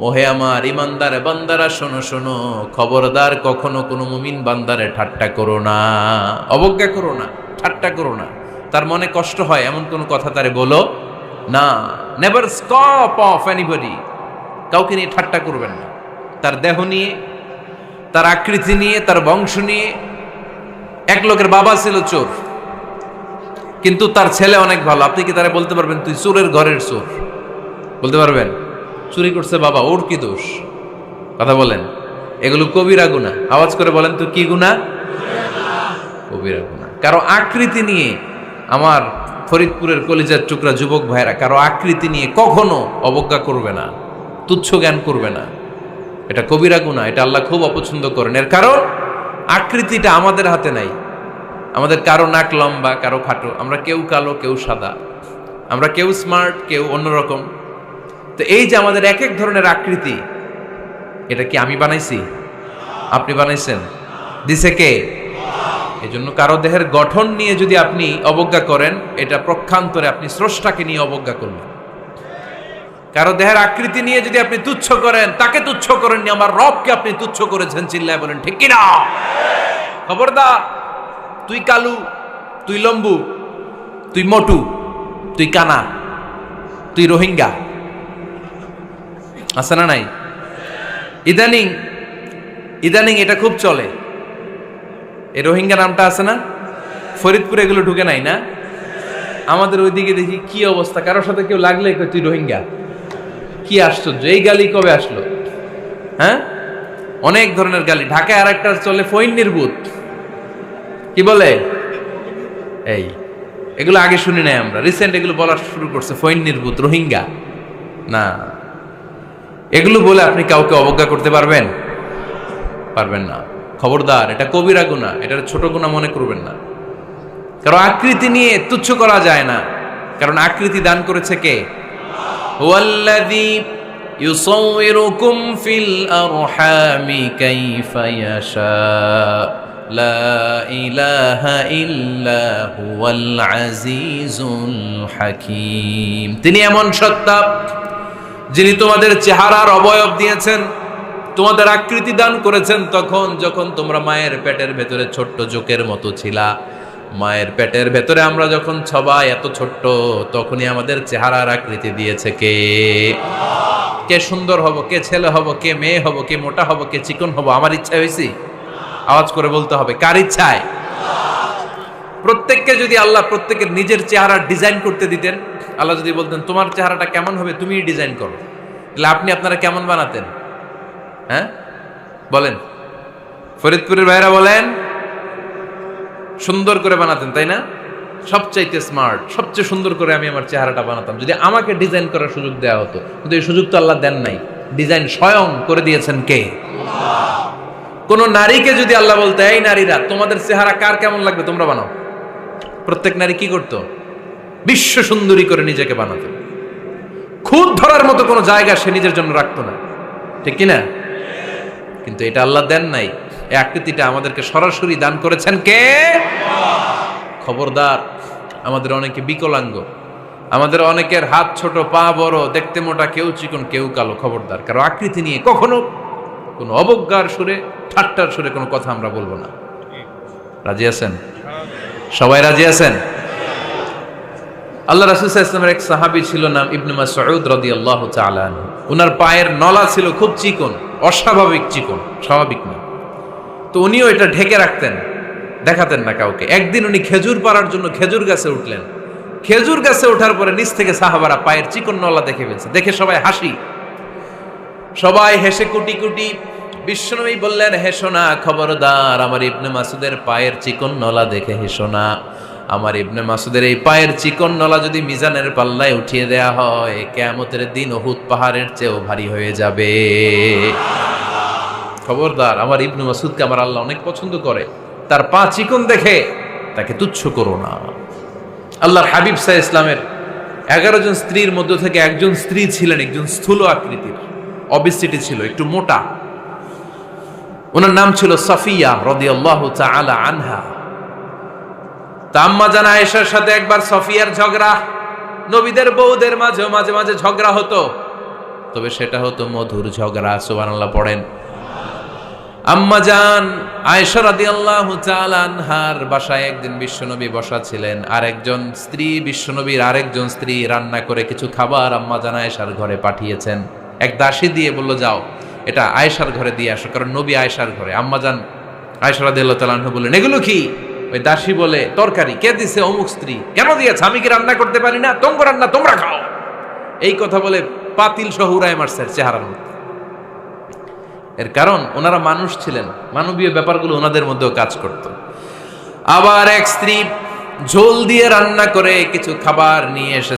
ওহে আমার ইমানদার বান্দারা, শোনো শোনো, খবরদার কখনো কোনো মুমিন বান্দারে ঠাট্টা করো না, অবজ্ঞা করো না, ঠাট্টা করো না। তার মনে কষ্ট হয় এমন কোনো কথা তারে বলো না। নেভার স্কপ অফ এনিবডি, কাউকে নিয়ে ঠাট্টা করবেন না। তার দেহ নিয়ে, তার আকৃতি নিয়ে, তার বংশ নিয়ে। এক লোকের বাবা ছিল চোর, কিন্তু তার ছেলে অনেক ভালো। আপনি কি তারা বলতে পারবেন তুই চোরের ঘরের চোর? বলতে পারবেন? চুরি করছে বাবা, ওর কি দোষ? কথা বলেন। এগুলো কবিরা গুনাহ। আওয়াজ করে বলেন তো কি গুনাহ? কবিরা গুনাহ। কারো আকৃতি নিয়ে, আমার ফরিদপুরের কলিজার টুকরা যুবক ভাইরা, কারো আকৃতি নিয়ে কখনো অবজ্ঞা করবে না, তুচ্ছ জ্ঞান করবে না। এটা কবিরা গুনাহ, এটা আল্লাহ খুব অপছন্দ করেন। এর কারণ আকৃতিটা আমাদের হাতে নাই। আমাদের কারো নাক লম্বা, কারো খাটো, আমরা কেউ কালো, কেউ সাদা, আমরা কেউ স্মার্ট, কেউ অন্যরকম। তো এই যে আমাদের এক এক ধরনের আকৃতি, এটা কি আমি বানাইছি? আপনি বানাইছেন? দিছে কে? এই জন্য কারো দেহের গঠন নিয়ে যদি আপনি অবজ্ঞা করেন, এটা প্রক্ষান্তরে আপনি স্রষ্টাকে নিয়ে অবজ্ঞা করলেন। কারো দেহের আকৃতি নিয়ে যদি আপনি তুচ্ছ করেন, তাকে তুচ্ছ করেননি, আমার রবকে আপনি তুচ্ছ করেছেন। চিল্লায় বলেন ঠিক কিনা? খবরদার, তুই কালু, তুই লম্বু, তুই মোটু, তুই কানা, তুই রোহিঙ্গা, আছে না নাই? ইদানিং এটা খুব চলে। এই রোহিঙ্গা নামটা আছে না? ফরিদপুরে এগুলো ঢুকে নাই না? আমাদের ওইদিকে দেখি কি অবস্থা, কারোর সাথে কেউ লাগলে তুই রোহিঙ্গা। কি আশ্চর্য, এই গালি কবে আসলো? হ্যাঁ, অনেক ধরনের গালি। ঢাকায় আর একটা চলে ফইন নির্বুত, কি বলে? এই এগুলো আগে শুনি নাই আমরা, রিসেন্ট এগুলো বলা শুরু করছে। ফইন নির্বুত, রোহিঙ্গা না। এগুলো বলে আপনি কাউকে অবজ্ঞা করতে পারবেন? পারবেন না। খবরদার, এটা কবিরা গুনাহ, এটা ছোট গুনাহ মনে করবেন না। কারণ আকৃতি নিয়ে তুচ্ছ করা যায় না, কারণ আকৃতি দান করেছে কে? হুয়াল্লাযী ইউসাউইরুকুম ফিল আরহামি কাইফা ইয়াশা, লা ইলাহা ইল্লা হুয়াল আজিজুল হাকীম। তিনি এমন সত্তা যিনি তোমাদের চেহারার অবয়ব দিয়েছেন, তোমাদের আকৃতি দান করেছেন তখন যখন তোমরা মায়ের পেটের ভেতরে ছোট্ট জোকের মতো ছিলা। মায়ের পেটের ভেতরে আমরা যখন সবাই এত ছোট্ট, তখনই আমাদের চেহারার আকৃতি দিয়েছে কে? কে সুন্দর হব, কে ছেলে হব, কে মেয়ে হব, কে মোটা হব, কে চিকন হব আমার ইচ্ছায় হয়েছি? আওয়াজ করে বলতে হবে, কার ইচ্ছায়? প্রত্যেককে যদি আল্লাহ প্রত্যেকের নিজের চেহারা ডিজাইন করতে দিতেন, আল্লাহ যদি বলতেন তোমার চেহারাটা কেমন হবে তুমি ডিজাইন করো, তাহলে আপনি আপনারা কেমন বানাতেন? হ্যাঁ বলেন, ফরিদপুরের ভাইরা বলেন, সুন্দর করে বানাতেন তাই না? সবচাইতে স্মার্ট, সবচেয়ে সুন্দর করে আমি আমার চেহারাটা বানাতাম যদি আমাকে ডিজাইন করার সুযোগ দেওয়া হতো। কিন্তু এই সুযোগ তো আল্লাহ দেন নাই। ডিজাইন স্বয়ং করে দিয়েছেন কে? কোন নারীকে যদি আল্লাহ বলতে, এই নারীরা তোমাদের চেহারা কার কেমন লাগবে তোমরা বানাও, প্রত্যেক নারী কি করতো? বিশ্ব সুন্দরী করে নিজেকে বানাতো। খুদ ধরার মতো কোনো জায়গা সে নিজের জন্য রাখতো না, ঠিক কিনা? কিন্তু এটা আল্লাহ দেন নাই। এই আকৃতিটা আমাদেরকে সরাসরি দান করেছেন কে? খবরদার, আমাদের অনেকে বিকলাঙ্গ, আমাদের অনেকের হাত ছোট, পা বড়, দেখতে মোটা, কেউ চিকন, কেউ কালো। খবরদার, কারো আকৃতি নিয়ে কখনো কোনো অবজ্ঞার সুরে, ঠাট্টার সুরে কোনো কথা আমরা বলবো না। রাজি আছেন? সবাই রাজি আছেন? আল্লাহ রাসূল সাল্লাল্লাহু আলাইহি ওয়াসাল্লামের এক সাহাবী ছিল, নাম ইবনে মাসউদ রাদিয়াল্লাহু তাআলা আনহু। উনার পায়ের নলা ছিল খুব চিকন, অস্বাভাবিক চিকন, স্বাভাবিক না। তো উনিও এটা ঢেকে রাখতেন, দেখাতেন না কাউকে। একদিন উনি খেজুর পাড়ার জন্য খেজুর গাছে উঠলেন। খেজুর গাছে ওঠার পরে নিচ থেকে সাহাবারা পায়ের চিকন নলা দেখে ফেলছে। দেখে সবাই হাসি, সবাই হেসে কুটি কুটি। বিশ্বনবী বললেন, হেসো না, খবরদার, আমার ইবনে মাসুদের পায়ের চিকন নলা দেখে হেসো না। আমার ইবনে মাসুদের এই পায়ের চিকন নলা যদি মিজানের পাল্লায় উঠিয়ে দেয়া হয়, কিয়ামতের দিন উহুদ পাহাড়ের চেয়েও ভারী হয়ে যাবে। খবরদার, আমার ইবনে মাসুদকে আমার আল্লাহ অনেক পছন্দ করে, তার পা চিকন দেখে তাকে তুচ্ছ করো না। আল্লাহর হাবিব সাল্লাল্লাহু আলাইহি ইসলামের 11 জন স্ত্রীর মধ্য থেকে একজন স্ত্রী ছিলেন একজন স্থূল আকৃতির, অবিসিটি ছিল, একটু মোটা। ওনার নাম ছিল সাফিয়া রাদিয়াল্লাহু তাআলা আনহা। আম্মা জান আয়েশার সাথে একবার সাফিয়ার ঝগড়া। নবীদের বউদের মাঝে মাঝে ঝগড়া হতো। তো তবে সেটা হতো মধুর ঝগড়া। সুবহানাল্লাহ পড়েন। আম্মা জান আয়েশা রাদিয়াল্লাহু তাআলা আনহার বাসায় একদিন বিশ্বনবী বসা ছিলেন, আরেকজন স্ত্রী, বিশ্বনবীর আরেকজন স্ত্রী রান্না করে কিছু খাবার আম্মা জান আয়েশার ঘরে পাঠিয়েছেন। এক দাসী দিয়ে বলল, যাও এটা আয়েশার ঘরে দিয়ে আসো, কারণ নবী আয়েশার ঘরে। আম্মা জান আয়েশা রাদিয়াল্লাহু তাআলা আনহা বললেন, এগুলো কি? ওই দাসী বলে, তরকারি। কে দিছে? অমুক স্ত্রী। কেন দিয়েছে? আমি কি রান্না করতে পারি না? তোমরা রান্না তোমরা খাও। এই কথা বলে পাতিল সহ উড়ায় মারছে চেহারার মধ্যে। এর কারণ ওনারা মানুষ ছিলেন, মানবীয় ব্যাপারগুলো ওনাদের মধ্যেও কাজ করত। আবার এক স্ত্রী ঝোল দিয়ে রান্না করে কিছু খাবার নিয়ে এসে